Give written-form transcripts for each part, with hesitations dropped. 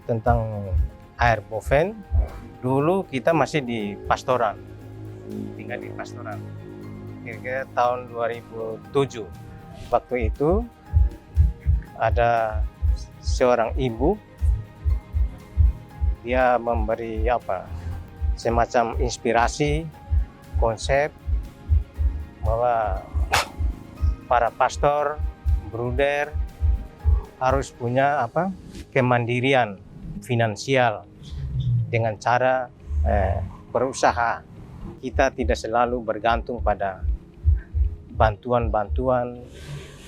tentang air boven. Dulu kita masih di pastoran, tinggal di pastoran. Kira-kira tahun 2007. Waktu itu ada seorang ibu, dia memberi semacam inspirasi, konsep bahwa para pastor, bruder harus punya kemandirian finansial dengan cara berusaha. Kita tidak selalu bergantung pada bantuan-bantuan,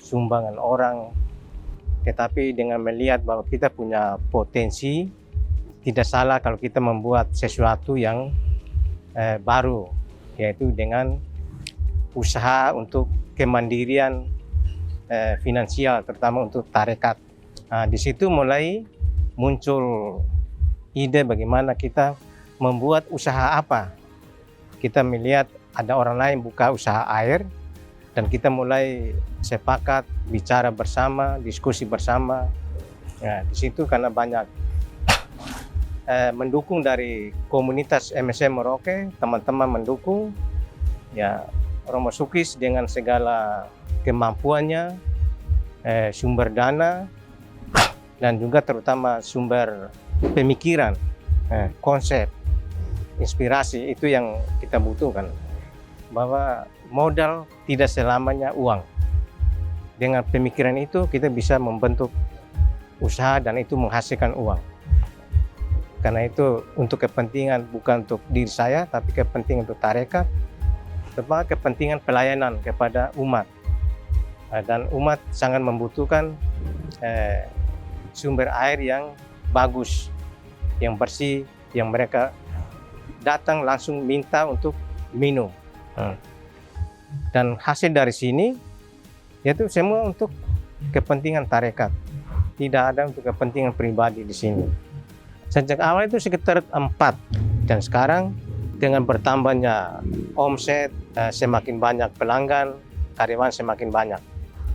sumbangan orang, tetapi dengan melihat bahwa kita punya potensi, tidak salah kalau kita membuat sesuatu yang baru, yaitu dengan usaha untuk kemandirian finansial, terutama untuk tarekat. Di situ mulai muncul ide bagaimana kita membuat usaha apa. Kita melihat ada orang lain buka usaha air, dan kita mulai sepakat, bicara bersama, diskusi bersama. Di situ karena banyak mendukung dari komunitas MSM Merauke, teman-teman mendukung. Romo Sukis dengan segala kemampuannya, sumber dana, dan juga terutama sumber pemikiran, konsep, inspirasi, itu yang kita butuhkan. Bahwa modal tidak selamanya uang. Dengan pemikiran itu kita bisa membentuk usaha dan itu menghasilkan uang. Karena itu untuk kepentingan bukan untuk diri saya, tapi kepentingan untuk tarekat, serta kepentingan pelayanan kepada umat. Dan umat sangat membutuhkan sumber air yang bagus, yang bersih, yang mereka datang langsung minta untuk minum. Dan hasil dari sini yaitu semua untuk kepentingan tarekat, tidak ada untuk kepentingan pribadi di sini. Sejak awal itu sekitar 4, dan sekarang dengan bertambahnya omset, semakin banyak pelanggan, karyawan semakin banyak.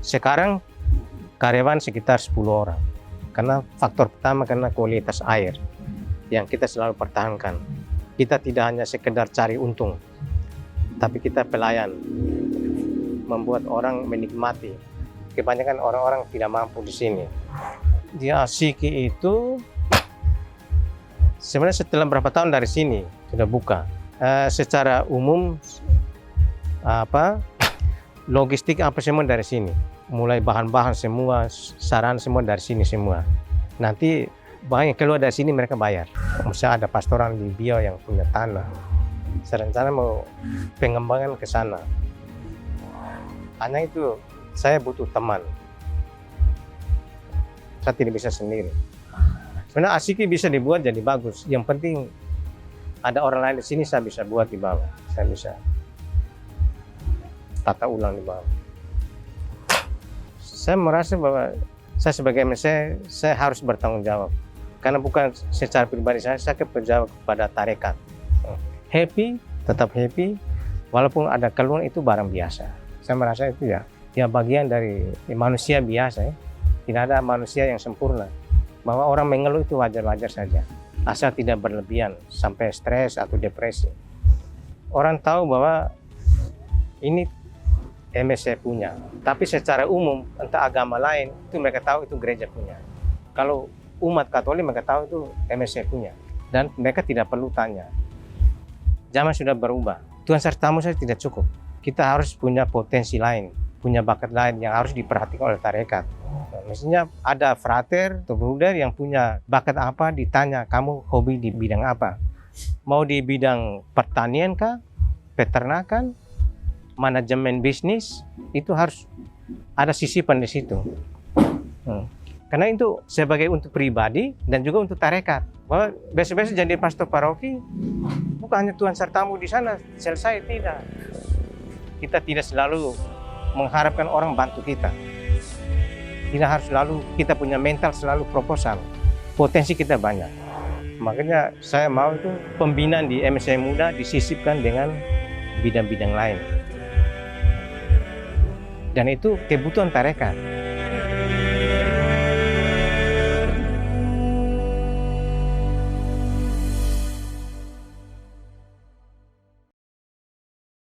Sekarang karyawan sekitar 10 orang. Karena faktor pertama karena kualitas air yang kita selalu pertahankan. Kita tidak hanya sekedar cari untung, tapi kita pelayan, membuat orang menikmati. Kebanyakan orang-orang tidak mampu di sini. Di Asiki itu sebenarnya setelah berapa tahun dari sini sudah buka. Secara umum logistik apa semua dari sini. Mulai bahan-bahan semua, saran semua dari sini semua. Nanti banyak keluar dari sini mereka bayar. Misalnya ada pastoran di Biau yang punya tanah, serencana mau pengembangan ke sana. Hanya itu saya butuh teman. Saya tidak bisa sendiri. Sebenarnya Asiki bisa dibuat jadi bagus. Yang penting ada orang lain di sini, saya bisa buat di bawah. Saya bisa tata ulang di bawah. Saya merasa bahwa saya sebagai MSC, saya harus bertanggung jawab. Karena bukan secara pribadi saya berjawab kepada tarekat. Happy, tetap happy, walaupun ada keluhan itu barang biasa. Saya merasa itu ya bagian dari manusia biasa ya. Tidak ada manusia yang sempurna. Bahwa orang mengeluh itu wajar-wajar saja. Asal tidak berlebihan sampai stres atau depresi. Orang tahu bahwa ini MSC punya, tapi secara umum entah agama lain itu mereka tahu itu gereja punya. Kalau umat Katolik mereka tahu itu MSC punya, dan mereka tidak perlu tanya. Zaman sudah berubah. Tuhan sertamu saja tidak cukup. Kita harus punya potensi lain, punya bakat lain yang harus diperhatikan oleh tarekat. Mestinya ada frater atau bruder yang punya bakat apa, ditanya kamu hobi di bidang apa. Mau di bidang pertanian kah, peternakan, manajemen bisnis, itu harus ada sisipan di situ. Karena itu sebagai untuk pribadi dan juga untuk tarekat. Bahwa besok-besok jadi pastor paroki bukan hanya Tuhan sertamu di sana selesai, tidak. Kita tidak selalu mengharapkan orang bantu kita. Tidak harus selalu kita punya mental selalu proposal. Potensi kita banyak. Makanya saya mau itu pembinaan di MSC Muda disisipkan dengan bidang-bidang lain. Dan itu kebutuhan tarekat.